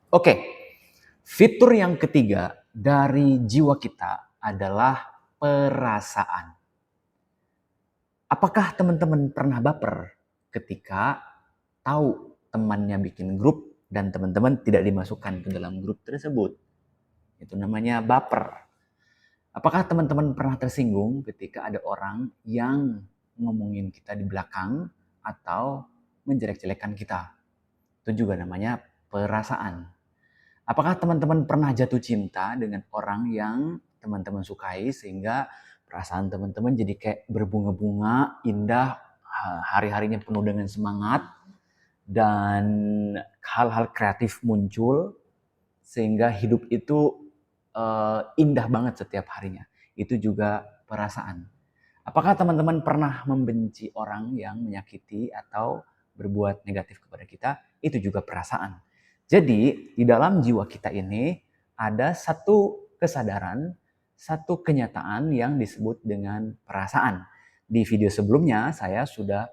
Oke, fitur yang ketiga dari jiwa kita adalah perasaan. Apakah teman-teman pernah baper ketika tahu temannya bikin grup dan teman-teman tidak dimasukkan ke dalam grup tersebut? Itu namanya baper. Apakah teman-teman pernah tersinggung ketika ada orang yang ngomongin kita di belakang atau menjelek-jelekan kita? Itu juga namanya perasaan. Apakah teman-teman pernah jatuh cinta dengan orang yang teman-teman sukai sehingga perasaan teman-teman jadi kayak berbunga-bunga, indah, hari-harinya penuh dengan semangat dan hal-hal kreatif muncul sehingga hidup itu indah banget setiap harinya. Itu juga perasaan. Apakah teman-teman pernah membenci orang yang menyakiti atau berbuat negatif kepada kita? Itu juga perasaan. Jadi, di dalam jiwa kita ini ada satu kesadaran, satu kenyataan yang disebut dengan perasaan. Di video sebelumnya saya sudah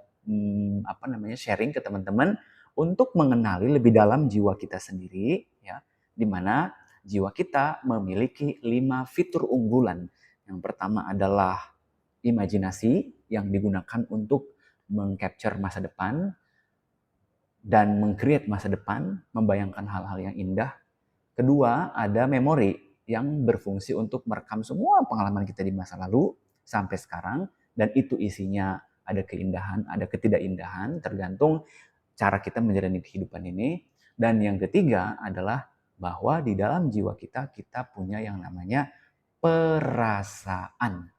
sharing ke teman-teman untuk mengenali lebih dalam jiwa kita sendiri, ya, di mana jiwa kita memiliki 5 fitur unggulan. Yang pertama adalah imajinasi yang digunakan untuk mengcapture masa depan dan meng-create masa depan, membayangkan hal-hal yang indah. Kedua, ada memori yang berfungsi untuk merekam semua pengalaman kita di masa lalu sampai sekarang, dan itu isinya ada keindahan, ada ketidakindahan, tergantung cara kita menjalani kehidupan ini. Dan yang ketiga adalah bahwa di dalam jiwa kita, kita punya yang namanya perasaan.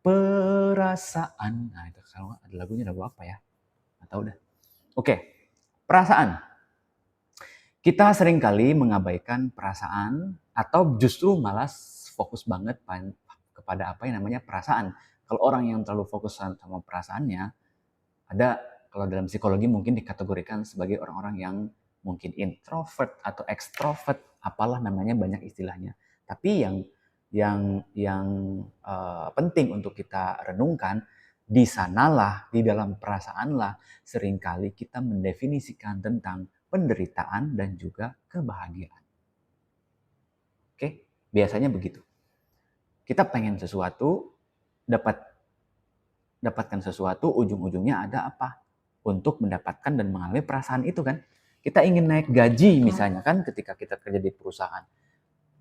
Perasaan. Nah, itu kalau ada lagunya, lagu apa ya? Nggak tahu dah. Oke, perasaan. Kita seringkali mengabaikan perasaan atau justru malah fokus banget kepada apa yang namanya perasaan. Kalau orang yang terlalu fokus sama perasaannya, ada kalau dalam psikologi mungkin dikategorikan sebagai orang-orang yang mungkin introvert atau extrovert, apalah namanya, banyak istilahnya. Tapi yang penting untuk kita renungkan, di sanalah, di dalam perasaanlah seringkali kita mendefinisikan tentang penderitaan dan juga kebahagiaan. Oke, biasanya begitu. Kita pengen sesuatu, dapatkan sesuatu, ujung-ujungnya ada apa? Untuk mendapatkan dan mengalami perasaan itu kan. Kita ingin naik gaji misalnya kan ketika kita kerja di perusahaan.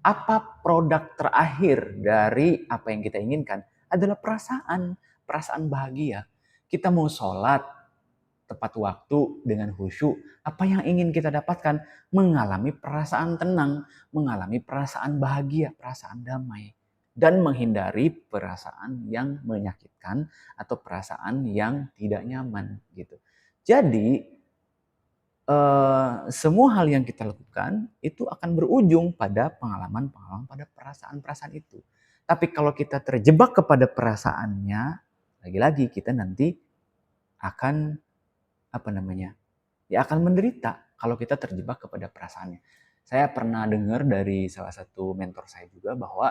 Apa produk terakhir dari apa yang kita inginkan adalah perasaan, perasaan bahagia. Kita mau sholat tepat waktu dengan khusyuk, apa yang ingin kita dapatkan? Mengalami perasaan tenang, mengalami perasaan bahagia, perasaan damai, dan menghindari perasaan yang menyakitkan atau perasaan yang tidak nyaman gitu. Jadi semua hal yang kita lakukan itu akan berujung pada pengalaman-pengalaman, pada perasaan-perasaan itu. Tapi kalau kita terjebak kepada perasaannya, lagi-lagi kita nanti akan akan menderita kalau kita terjebak kepada perasaannya. Saya pernah dengar dari salah satu mentor saya juga bahwa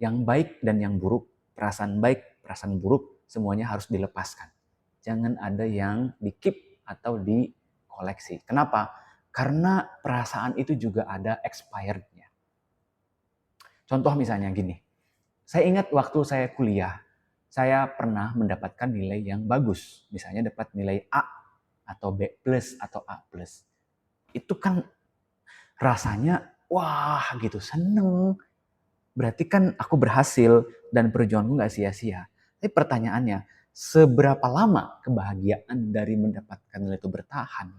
yang baik dan yang buruk, perasaan baik, perasaan buruk, semuanya harus dilepaskan. Jangan ada yang di-keep atau dikoleksi. Kenapa? Karena perasaan itu juga ada expirednya. Contoh misalnya gini, saya ingat waktu saya kuliah, saya pernah mendapatkan nilai yang bagus. Misalnya dapat nilai A atau B plus atau A plus. Itu kan rasanya wah gitu, seneng. Berarti kan aku berhasil dan perjuanganku gak sia-sia. Tapi pertanyaannya, seberapa lama kebahagiaan dari mendapatkan nilai itu bertahan?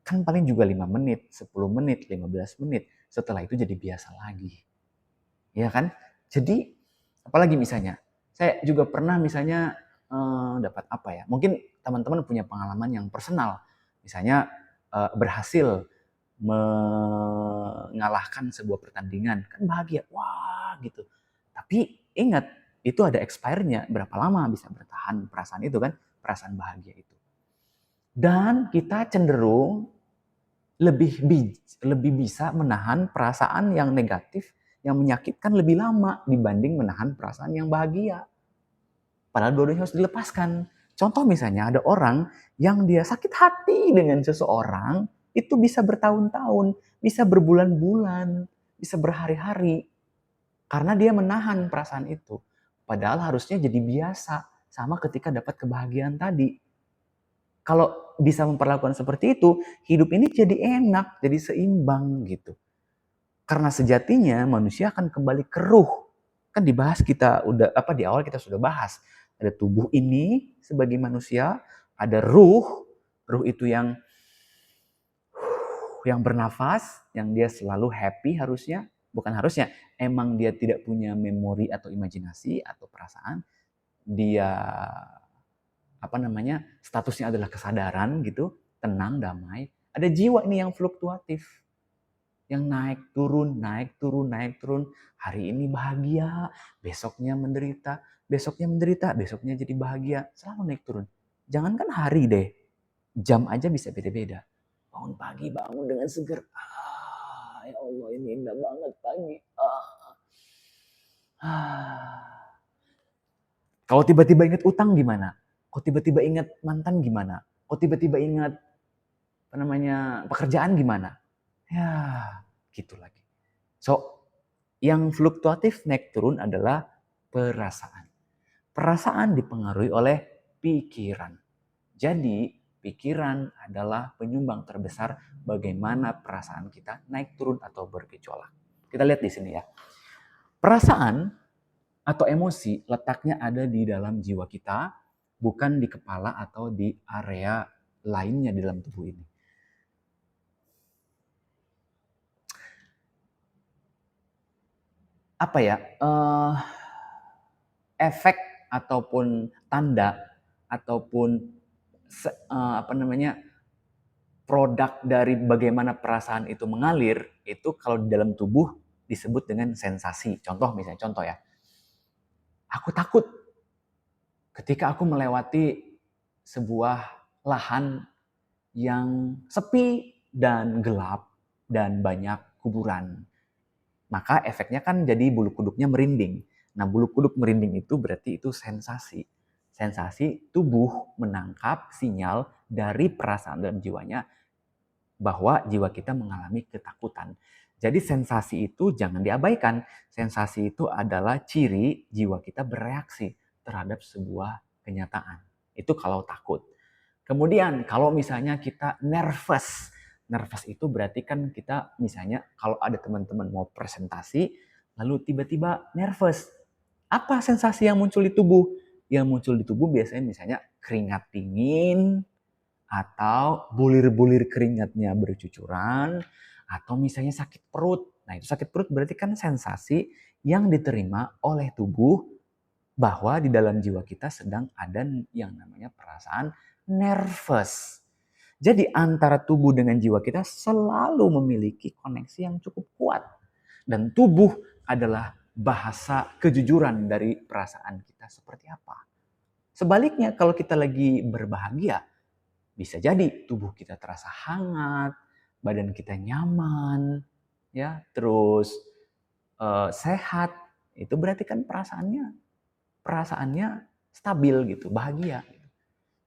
Kan paling juga 5 menit, 10 menit, 15 menit. Setelah itu jadi biasa lagi. Ya kan? Jadi, apalagi misalnya, saya juga pernah misalnya dapat apa ya, mungkin teman-teman punya pengalaman yang personal. Misalnya berhasil mengalahkan sebuah pertandingan, kan bahagia, wah gitu. Tapi ingat, itu ada expire-nya, berapa lama bisa bertahan perasaan itu kan, perasaan bahagia itu. Dan kita cenderung lebih bisa menahan perasaan yang negatif, yang menyakitkan lebih lama dibanding menahan perasaan yang bahagia. Padahal dua-duanya harus dilepaskan. Contoh misalnya ada orang yang dia sakit hati dengan seseorang, itu bisa bertahun-tahun, bisa berbulan-bulan, bisa berhari-hari. Karena dia menahan perasaan itu. Padahal harusnya jadi biasa. Sama ketika dapat kebahagiaan tadi. Kalau bisa memperlakukan seperti itu, hidup ini jadi enak, jadi seimbang gitu. Karena sejatinya manusia akan kembali ke ruh. Kan dibahas kita udah di awal kita sudah bahas. Ada tubuh ini sebagai manusia, ada ruh, ruh itu yang bernafas, yang dia selalu happy harusnya, bukan harusnya, emang dia tidak punya memori atau imajinasi atau perasaan, dia statusnya adalah kesadaran gitu, tenang, damai. Ada jiwa ini yang fluktuatif, yang naik turun, naik turun, naik turun. Hari ini bahagia, besoknya menderita, besoknya menderita, besoknya jadi bahagia, selalu naik turun. Jangankan hari deh, jam aja bisa beda-beda. Bangun pagi, bangun dengan seger. Ya Allah, ini indah banget pagi. Kalau tiba-tiba ingat utang gimana? Kalau tiba-tiba ingat mantan gimana? Kalau tiba-tiba ingat pekerjaan gimana? Ya, gitu lagi. So, yang fluktuatif naik turun adalah perasaan. Perasaan dipengaruhi oleh pikiran. Jadi, pikiran adalah penyumbang terbesar bagaimana perasaan kita naik turun atau bergejolak. Kita lihat di sini ya. Perasaan atau emosi letaknya ada di dalam jiwa kita, bukan di kepala atau di area lainnya di dalam tubuh ini. Efek ataupun tanda ataupun produk dari bagaimana perasaan itu mengalir, itu kalau di dalam tubuh disebut dengan sensasi. Contoh ya. Aku takut ketika aku melewati sebuah lahan yang sepi dan gelap dan banyak kuburan. Maka efeknya kan jadi bulu kuduknya merinding. Nah, bulu kuduk merinding itu berarti itu sensasi. Sensasi tubuh menangkap sinyal dari perasaan dalam jiwanya bahwa jiwa kita mengalami ketakutan. Jadi sensasi itu jangan diabaikan. Sensasi itu adalah ciri jiwa kita bereaksi terhadap sebuah kenyataan. Itu kalau takut. Kemudian kalau misalnya kita nervous. Nervous itu berarti kan kita misalnya kalau ada teman-teman mau presentasi lalu tiba-tiba nervous. Apa sensasi yang muncul di tubuh? Yang muncul di tubuh biasanya misalnya keringat dingin, atau bulir-bulir keringatnya bercucuran, atau misalnya sakit perut. Nah, itu sakit perut berarti kan sensasi yang diterima oleh tubuh bahwa di dalam jiwa kita sedang ada yang namanya perasaan nervous. Jadi antara tubuh dengan jiwa kita selalu memiliki koneksi yang cukup kuat. Dan tubuh adalah bahasa kejujuran dari perasaan kita seperti apa. Sebaliknya kalau kita lagi berbahagia, bisa jadi tubuh kita terasa hangat, badan kita nyaman, ya, terus sehat. Itu berarti kan perasaannya stabil gitu, bahagia.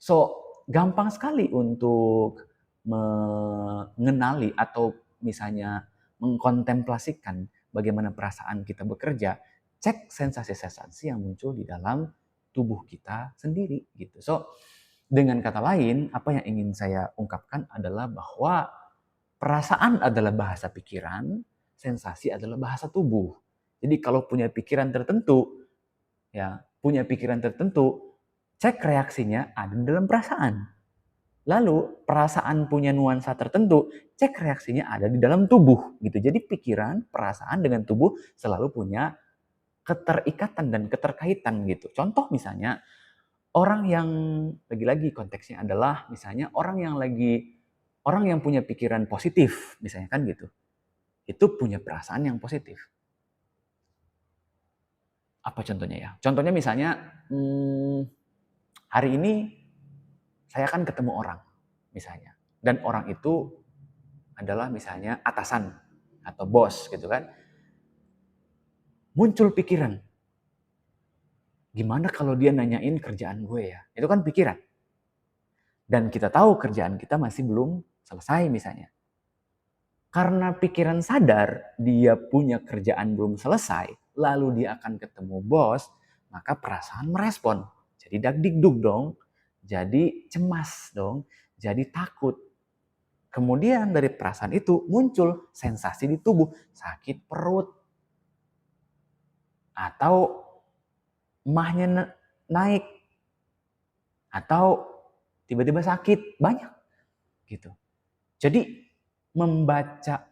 So, gampang sekali untuk mengenali atau misalnya mengkontemplasikan bagaimana perasaan kita bekerja. Cek sensasi-sensasi yang muncul di dalam tubuh kita sendiri gitu. So, dengan kata lain, apa yang ingin saya ungkapkan adalah bahwa perasaan adalah bahasa pikiran, sensasi adalah bahasa tubuh. Jadi kalau punya pikiran tertentu, cek reaksinya ada di dalam perasaan. Lalu perasaan punya nuansa tertentu, cek reaksinya ada di dalam tubuh gitu. Jadi pikiran, perasaan dengan tubuh selalu punya keterikatan dan keterkaitan gitu. Contoh misalnya orang yang lagi-lagi konteksnya adalah misalnya orang yang punya pikiran positif misalnya kan gitu. Itu punya perasaan yang positif. Apa contohnya ya? Contohnya misalnya hari ini saya akan ketemu orang misalnya. Dan orang itu adalah misalnya atasan atau bos gitu kan. Muncul pikiran. Gimana kalau dia nanyain kerjaan gue ya? Itu kan pikiran. Dan kita tahu kerjaan kita masih belum selesai misalnya. Karena pikiran sadar dia punya kerjaan belum selesai, lalu dia akan ketemu bos, maka perasaan merespon. Jadi dagdikduk dong, jadi cemas dong, jadi takut. Kemudian dari perasaan itu muncul sensasi di tubuh, sakit perut, atau emahnya naik, atau tiba-tiba sakit, banyak gitu. Jadi membaca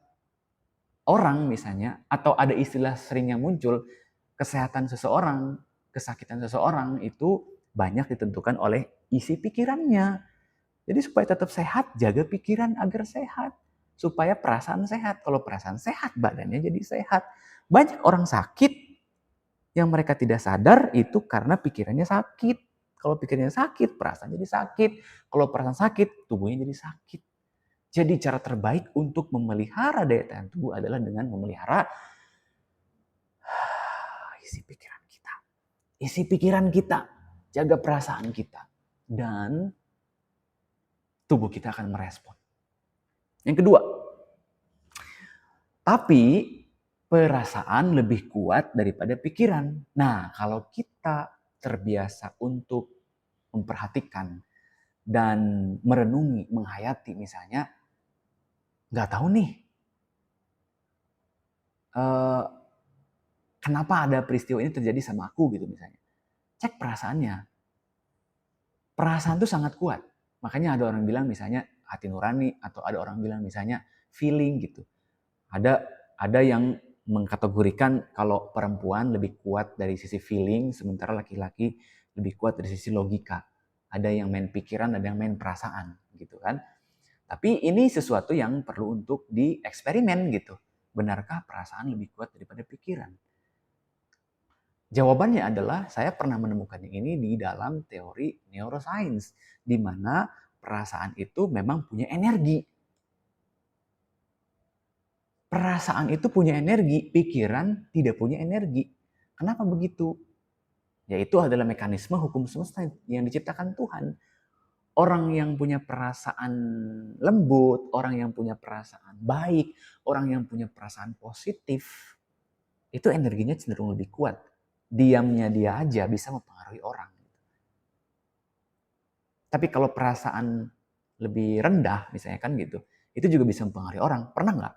orang misalnya, atau ada istilah sering yang muncul, kesehatan seseorang, kesakitan seseorang itu banyak ditentukan oleh isi pikirannya. Jadi supaya tetap sehat, jaga pikiran agar sehat. Supaya perasaan sehat. Kalau perasaan sehat, badannya jadi sehat. Banyak orang sakit yang mereka tidak sadar itu karena pikirannya sakit. Kalau pikirannya sakit, perasaan jadi sakit. Kalau perasaan sakit, tubuhnya jadi sakit. Jadi cara terbaik untuk memelihara daya tahan tubuh adalah dengan memelihara isi pikiran kita. Isi pikiran kita, jaga perasaan kita. Dan tubuh kita akan merespon. Yang kedua, tapi perasaan lebih kuat daripada pikiran. Nah, kalau kita terbiasa untuk memperhatikan dan merenungi, menghayati misalnya, nggak tahu nih, kenapa ada peristiwa ini terjadi sama aku gitu misalnya. Cek perasaannya. Perasaan itu sangat kuat. Makanya ada orang bilang misalnya hati nurani, atau ada orang bilang misalnya feeling gitu. Ada yang mengkategorikan kalau perempuan lebih kuat dari sisi feeling, sementara laki-laki lebih kuat dari sisi logika. Ada yang main pikiran, ada yang main perasaan gitu kan. Tapi ini sesuatu yang perlu untuk dieksperimen gitu. Benarkah perasaan lebih kuat daripada pikiran? Jawabannya adalah saya pernah menemukannya ini di dalam teori neuroscience, di mana perasaan itu memang punya energi. Perasaan itu punya energi, pikiran tidak punya energi. Kenapa begitu? Yaitu adalah mekanisme hukum semesta yang diciptakan Tuhan. Orang yang punya perasaan lembut, orang yang punya perasaan baik, orang yang punya perasaan positif, itu energinya cenderung lebih kuat. Diamnya dia aja bisa mempengaruhi orang. Tapi kalau perasaan lebih rendah, misalnya kan gitu, itu juga bisa mempengaruhi orang. Pernah nggak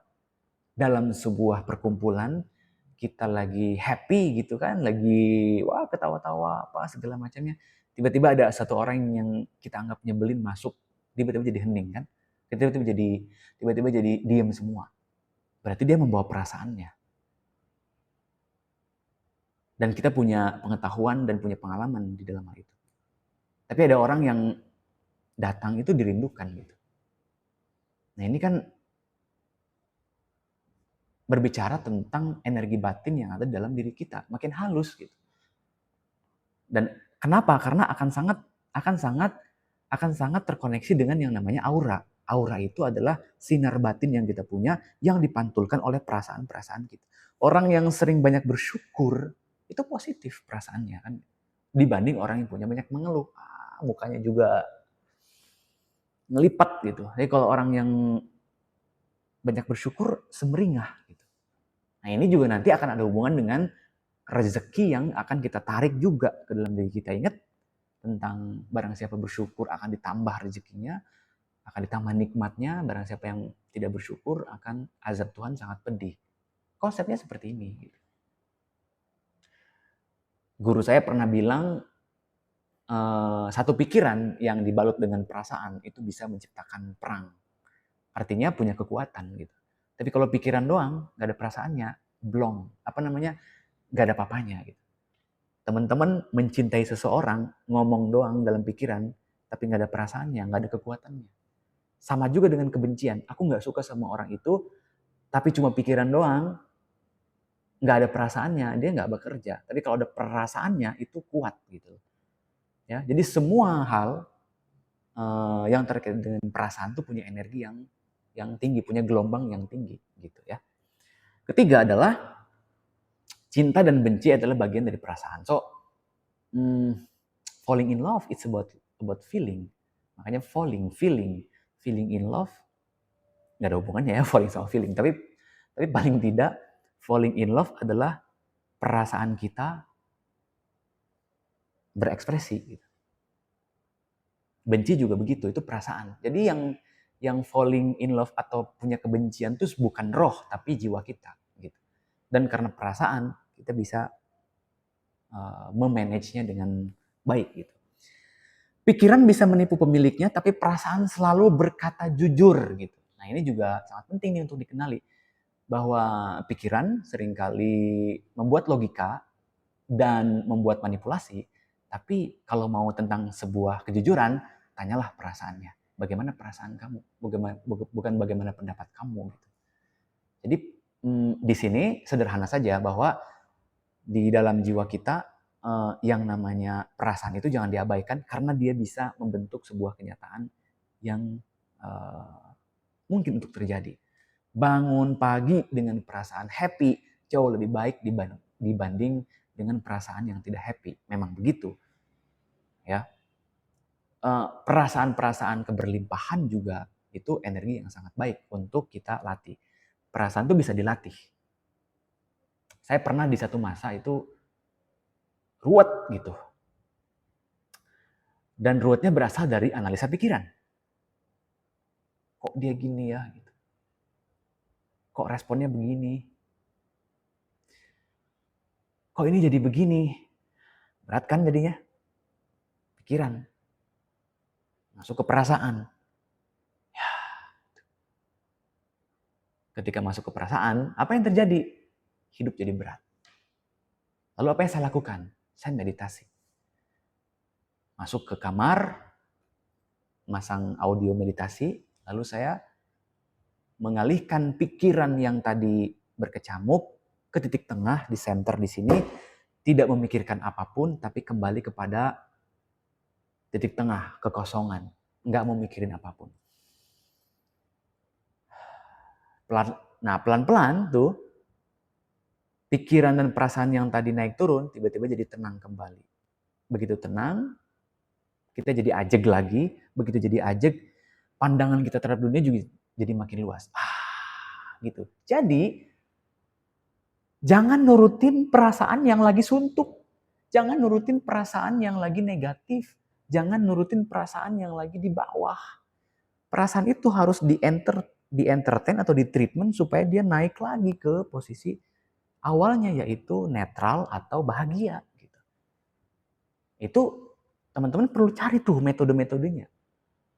dalam sebuah perkumpulan kita lagi happy gitu kan, lagi wah ketawa-tawa apa segala macamnya, tiba-tiba ada satu orang yang kita anggap nyebelin masuk, tiba-tiba jadi hening kan, tiba-tiba jadi diam semua. Berarti dia membawa perasaannya. Dan kita punya pengetahuan dan punya pengalaman di dalam hal itu. Tapi ada orang yang datang itu dirindukan gitu. Nah ini kan berbicara tentang energi batin yang ada dalam diri kita, makin halus gitu. Dan kenapa? Karena akan sangat terkoneksi dengan yang namanya aura. Aura itu adalah sinar batin yang kita punya yang dipantulkan oleh perasaan-perasaan kita. Orang yang sering banyak bersyukur itu positif perasaannya kan, dibanding orang yang punya banyak mengeluh, mukanya juga ngelipat gitu. Jadi kalau orang yang banyak bersyukur semeringah gitu. Nah ini juga nanti akan ada hubungan dengan rezeki yang akan kita tarik juga ke dalam diri kita. Ingat tentang barang siapa bersyukur akan ditambah rezekinya, akan ditambah nikmatnya. Barang siapa yang tidak bersyukur akan azab Tuhan sangat pedih. Konsepnya seperti ini. Guru saya pernah bilang, satu pikiran yang dibalut dengan perasaan itu bisa menciptakan perang. Artinya punya kekuatan gitu. Tapi kalau pikiran doang, gak ada perasaannya, blong. Gak ada papanya gitu. Teman-teman mencintai seseorang, ngomong doang dalam pikiran, tapi gak ada perasaannya, gak ada kekuatannya. Sama juga dengan kebencian. Aku gak suka sama orang itu, tapi cuma pikiran doang, gak ada perasaannya, dia gak bekerja. Tapi kalau ada perasaannya, itu kuat gitu. Ya, jadi semua hal yang terkait dengan perasaan itu punya energi yang tinggi, punya gelombang yang tinggi gitu ya. Ketiga adalah cinta dan benci adalah bagian dari perasaan. So, falling in love it's about feeling. Makanya feeling in love Nggak ada hubungannya ya falling sama feeling. Tapi paling tidak falling in love adalah perasaan kita berekspresi. Gitu. Benci juga begitu, itu perasaan. Jadi yang falling in love atau punya kebencian itu bukan roh, tapi jiwa kita. Gitu. Dan karena perasaan, kita bisa memanagenya dengan baik. Gitu. Pikiran bisa menipu pemiliknya, tapi perasaan selalu berkata jujur. Gitu. Nah ini juga sangat penting nih untuk dikenali. Bahwa pikiran seringkali membuat logika dan membuat manipulasi, tapi kalau mau tentang sebuah kejujuran, tanyalah perasaannya. Bagaimana perasaan kamu? Bukan bagaimana pendapat kamu. Gitu. Jadi di sini sederhana saja bahwa di dalam jiwa kita yang namanya perasaan itu jangan diabaikan karena dia bisa membentuk sebuah kenyataan yang mungkin untuk terjadi. Bangun pagi dengan perasaan happy jauh lebih baik dibanding dengan perasaan yang tidak happy. Memang begitu. Ya. Perasaan-perasaan keberlimpahan juga itu energi yang sangat baik untuk kita latih. Perasaan itu bisa dilatih. Saya pernah di satu masa itu ruwet gitu. Dan ruwetnya berasal dari analisa pikiran. Kok dia gini ya? Gitu. Kok responnya begini? Kok ini jadi begini? Berat kan jadinya? Pikiran. Masuk ke perasaan. Ya. Ketika masuk ke perasaan, apa yang terjadi? Hidup jadi berat. Lalu apa yang saya lakukan? Saya meditasi. Masuk ke kamar, masang audio meditasi, lalu saya mengalihkan pikiran yang tadi berkecamuk ke titik tengah di center di sini, tidak memikirkan apapun, tapi kembali kepada titik tengah, kekosongan. Nggak mau mikirin apapun. Nah, pelan-pelan tuh, pikiran dan perasaan yang tadi naik turun, tiba-tiba jadi tenang kembali. Begitu tenang, kita jadi ajeg lagi. Begitu jadi ajeg, pandangan kita terhadap dunia juga jadi makin luas. Gitu. Jadi, jangan nurutin perasaan yang lagi suntuk. Jangan nurutin perasaan yang lagi negatif. Jangan nurutin perasaan yang lagi di bawah. Perasaan itu harus di-entertain atau di-treatment supaya dia naik lagi ke posisi awalnya, yaitu netral atau bahagia. Gitu. Itu teman-teman perlu cari tuh metode-metodenya.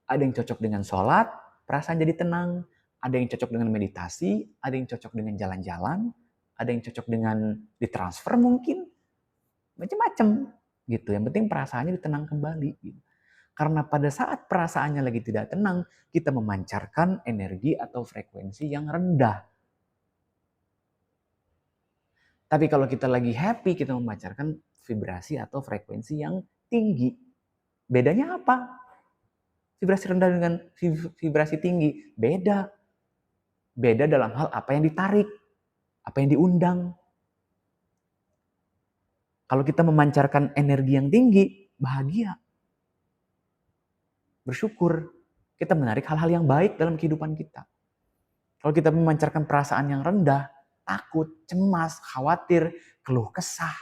Ada yang cocok dengan sholat, perasaan jadi tenang. Ada yang cocok dengan meditasi, ada yang cocok dengan jalan-jalan, ada yang cocok dengan ditransfer mungkin. Macam-macam gitu. Yang penting perasaannya tenang kembali. Gitu. Karena pada saat perasaannya lagi tidak tenang, kita memancarkan energi atau frekuensi yang rendah. Tapi kalau kita lagi happy, kita memancarkan vibrasi atau frekuensi yang tinggi. Bedanya apa? Vibrasi rendah dengan vibrasi tinggi. Beda. Beda dalam hal apa yang ditarik, apa yang diundang. Kalau kita memancarkan energi yang tinggi, bahagia. Bersyukur. Kita menarik hal-hal yang baik dalam kehidupan kita. Kalau kita memancarkan perasaan yang rendah, takut, cemas, khawatir, keluh kesah,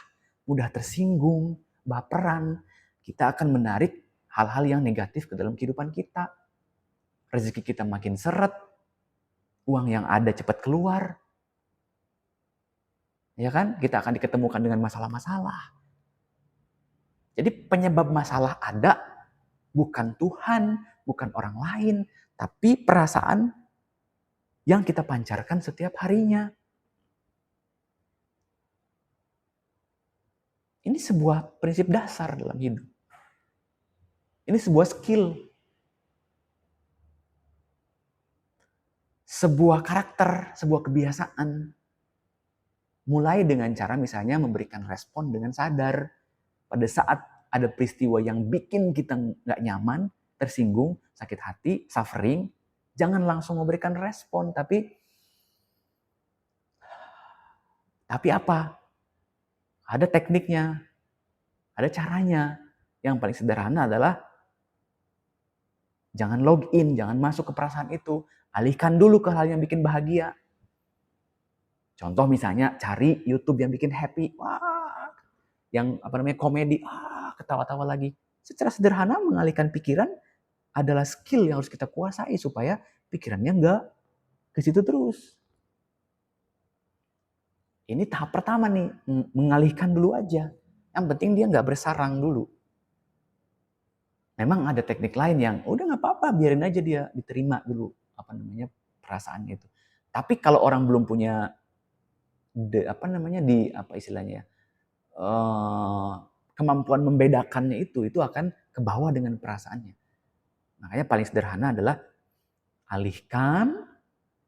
mudah tersinggung, baperan, kita akan menarik hal-hal yang negatif ke dalam kehidupan kita. Rezeki kita makin seret, uang yang ada cepat keluar. Ya kan? Kita akan diketemukan dengan masalah-masalah. Jadi penyebab masalah ada bukan Tuhan, bukan orang lain, tapi perasaan yang kita pancarkan setiap harinya. Ini sebuah prinsip dasar dalam hidup. Ini sebuah skill. Sebuah karakter, sebuah kebiasaan. Mulai dengan cara misalnya memberikan respon dengan sadar. Pada saat ada peristiwa yang bikin kita nggak nyaman, tersinggung, sakit hati, suffering, jangan langsung memberikan respon, tapi apa? Ada tekniknya, ada caranya. Yang paling sederhana adalah jangan login, jangan masuk ke perasaan itu. Alihkan dulu ke hal yang bikin bahagia. Contoh misalnya cari YouTube yang bikin happy. Wah, yang komedi, ketawa-tawa lagi. Secara sederhana mengalihkan pikiran adalah skill yang harus kita kuasai supaya pikirannya nggak ke situ terus. Ini tahap pertama nih, mengalihkan dulu aja. Yang penting dia nggak bersarang dulu. Memang ada teknik lain yang udah nggak apa-apa, biarin aja dia diterima dulu perasaannya itu. Tapi kalau orang belum punya kemampuan membedakannya itu akan ke bawah dengan perasaannya. Makanya paling sederhana adalah alihkan,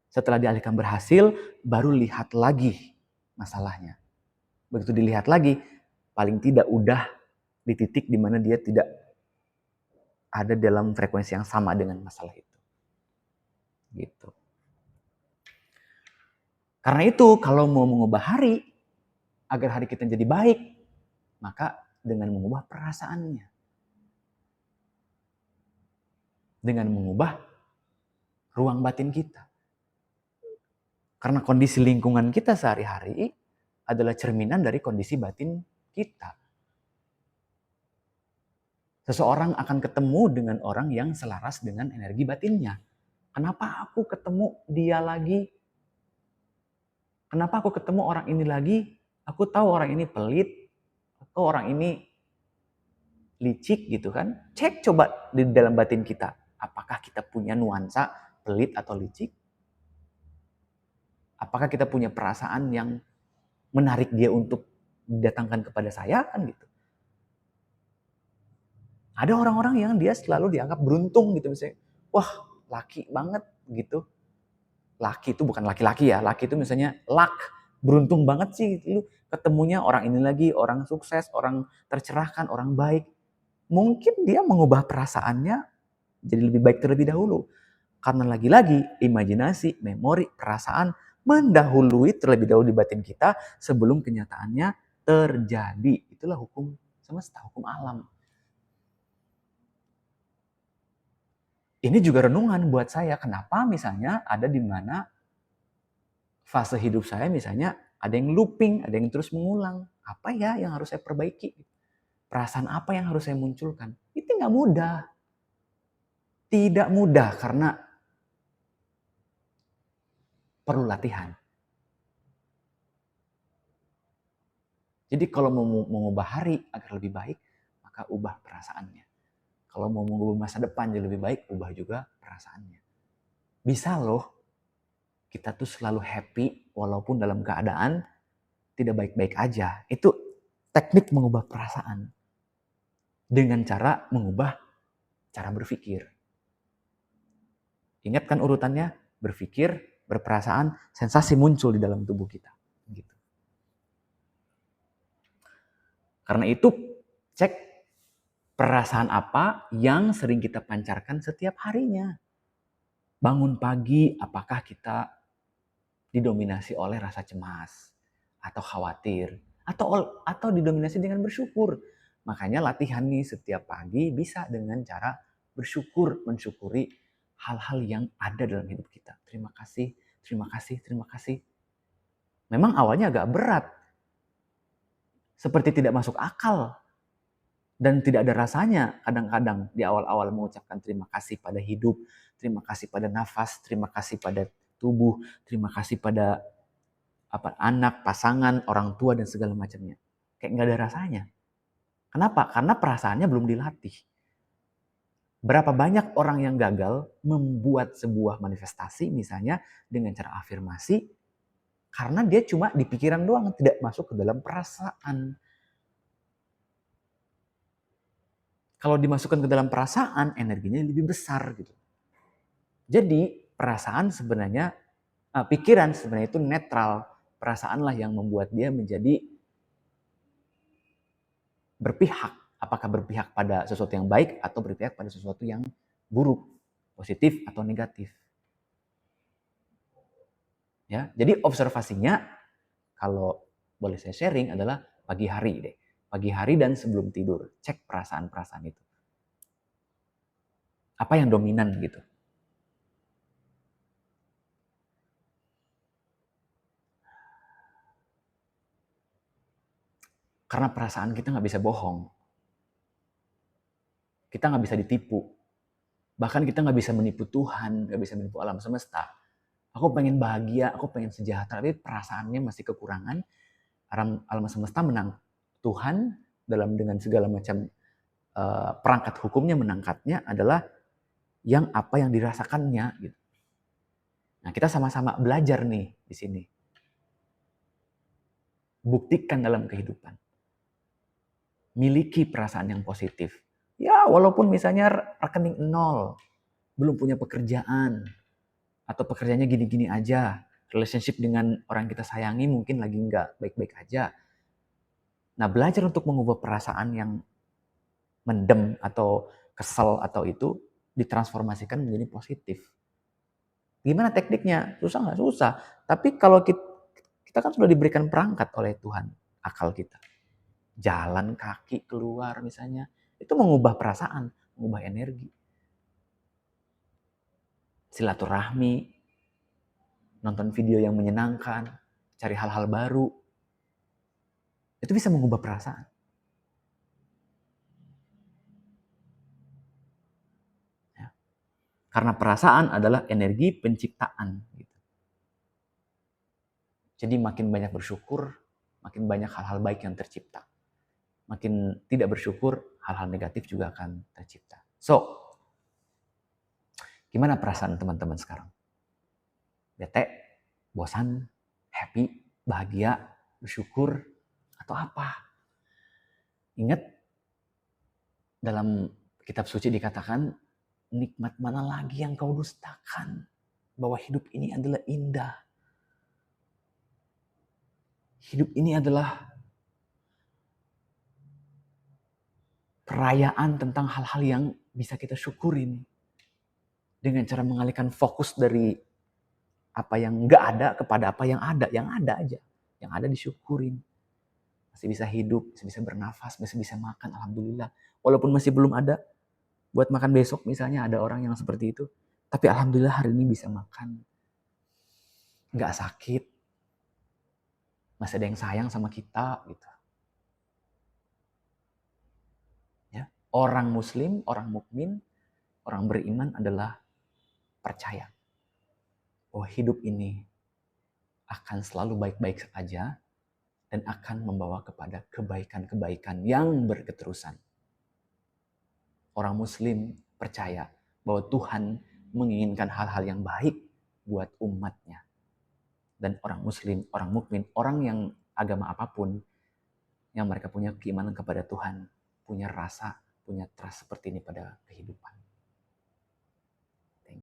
setelah dialihkan berhasil, baru lihat lagi masalahnya. Begitu dilihat lagi, paling tidak udah di titik di mana dia tidak ada dalam frekuensi yang sama dengan masalah itu. Gitu. Karena itu, kalau mau mengubah hari, agar hari kita jadi baik, maka dengan mengubah perasaannya. Dengan mengubah ruang batin kita. Karena kondisi lingkungan kita sehari-hari adalah cerminan dari kondisi batin kita. Seseorang akan ketemu dengan orang yang selaras dengan energi batinnya. Kenapa aku ketemu dia lagi? Kenapa aku ketemu orang ini lagi? Aku tahu orang ini pelit, atau orang ini licik gitu kan. Cek coba di dalam batin kita. Apakah kita punya nuansa pelit atau licik? Apakah kita punya perasaan yang menarik dia untuk didatangkan kepada saya kan gitu. Ada orang-orang yang dia selalu dianggap beruntung gitu misalnya. Wah, laki banget gitu. Laki itu bukan laki-laki ya. Laki itu misalnya luck. Beruntung banget sih lu ketemunya orang ini lagi, orang sukses, orang tercerahkan, orang baik. Mungkin dia mengubah perasaannya jadi lebih baik terlebih dahulu. Karena lagi-lagi imajinasi, memori, perasaan mendahului terlebih dahulu di batin kita sebelum kenyataannya terjadi. Itulah hukum semesta, hukum alam. Ini juga renungan buat saya. Kenapa misalnya ada di mana fase hidup saya misalnya ada yang looping, ada yang terus mengulang. Apa ya yang harus saya perbaiki? Perasaan apa yang harus saya munculkan? Itu nggak mudah. Tidak mudah karena perlu latihan. Jadi kalau mau mengubah hari agar lebih baik, maka ubah perasaannya. Kalau mau mengubah masa depan jadi lebih baik, ubah juga perasaannya. Bisa loh, kita tuh selalu happy walaupun dalam keadaan tidak baik-baik aja. Itu teknik mengubah perasaan. Dengan cara mengubah cara berpikir. Ingat kan urutannya? Berpikir, berperasaan, sensasi muncul di dalam tubuh kita. Gitu. Karena itu, cek perasaan apa yang sering kita pancarkan setiap harinya. Bangun pagi, apakah kita didominasi oleh rasa cemas atau khawatir atau didominasi dengan bersyukur. Makanya latihan nih setiap pagi bisa dengan cara bersyukur, mensyukuri hal-hal yang ada dalam hidup kita. Terima kasih, terima kasih, terima kasih. Memang awalnya agak berat. Seperti tidak masuk akal. Dan tidak ada rasanya kadang-kadang di awal-awal mengucapkan terima kasih pada hidup, terima kasih pada nafas, terima kasih pada tubuh, terima kasih pada anak, pasangan, orang tua dan segala macamnya. Kayak nggak ada rasanya. Kenapa? Karena perasaannya belum dilatih. Berapa banyak orang yang gagal membuat sebuah manifestasi misalnya dengan cara afirmasi karena dia cuma di pikiran doang, tidak masuk ke dalam perasaan. Kalau dimasukkan ke dalam perasaan, energinya lebih besar gitu. Jadi perasaan sebenarnya, pikiran sebenarnya itu netral. Perasaanlah yang membuat dia menjadi berpihak. Apakah berpihak pada sesuatu yang baik atau berpihak pada sesuatu yang buruk, positif atau negatif. Ya, jadi observasinya kalau boleh saya sharing adalah pagi hari deh. Pagi hari dan sebelum tidur, cek perasaan-perasaan itu. Apa yang dominan gitu. Karena perasaan kita nggak bisa bohong. Kita nggak bisa ditipu. Bahkan kita nggak bisa menipu Tuhan, nggak bisa menipu alam semesta. Aku pengen bahagia, aku pengen sejahtera, tapi perasaannya masih kekurangan. Alam semesta menang. Tuhan dengan segala macam perangkat hukumnya menangkatnya adalah yang apa yang dirasakannya. Gitu. Nah, kita sama-sama belajar nih di sini. Buktikan dalam kehidupan. Miliki perasaan yang positif. Ya, walaupun misalnya rekening nol, belum punya pekerjaan, atau pekerjaannya gini-gini aja, relationship dengan orang kita sayangi mungkin lagi nggak baik-baik aja. Nah, belajar untuk mengubah perasaan yang mendem atau kesel atau itu ditransformasikan menjadi positif. Gimana tekniknya? Susah nggak? Susah. Tapi kalau kita kan sudah diberikan perangkat oleh Tuhan, akal kita. Jalan kaki keluar misalnya, itu mengubah perasaan, mengubah energi. Silaturahmi, nonton video yang menyenangkan, cari hal-hal baru, itu bisa mengubah perasaan. Ya. Karena perasaan adalah energi penciptaan. Gitu. Jadi makin banyak bersyukur, makin banyak hal-hal baik yang tercipta. Makin tidak bersyukur, hal-hal negatif juga akan tercipta. So, gimana perasaan teman-teman sekarang? Bete, bosan, happy, bahagia, bersyukur, atau apa? Ingat, dalam kitab suci dikatakan, nikmat mana lagi yang kau dustakan? Bahwa hidup ini adalah indah. Hidup ini adalah perayaan tentang hal-hal yang bisa kita syukurin. Dengan cara mengalihkan fokus dari apa yang nggak ada kepada apa yang ada. Yang ada aja. Yang ada disyukurin. Masih bisa hidup, masih bisa bernafas, masih bisa makan, alhamdulillah. Walaupun masih belum ada, buat makan besok misalnya ada orang yang seperti itu. Tapi alhamdulillah hari ini bisa makan. Nggak sakit. Masih ada yang sayang sama kita. Gitu. Ya. Orang muslim, orang mukmin, orang beriman adalah percaya bahwa hidup ini akan selalu baik-baik saja dan akan membawa kepada kebaikan-kebaikan yang berketerusan. Orang muslim percaya bahwa Tuhan menginginkan hal-hal yang baik buat umatnya. Dan orang muslim, orang mukmin, orang yang agama apapun, yang mereka punya keimanan kepada Tuhan, punya rasa, punya trust seperti ini pada kehidupan.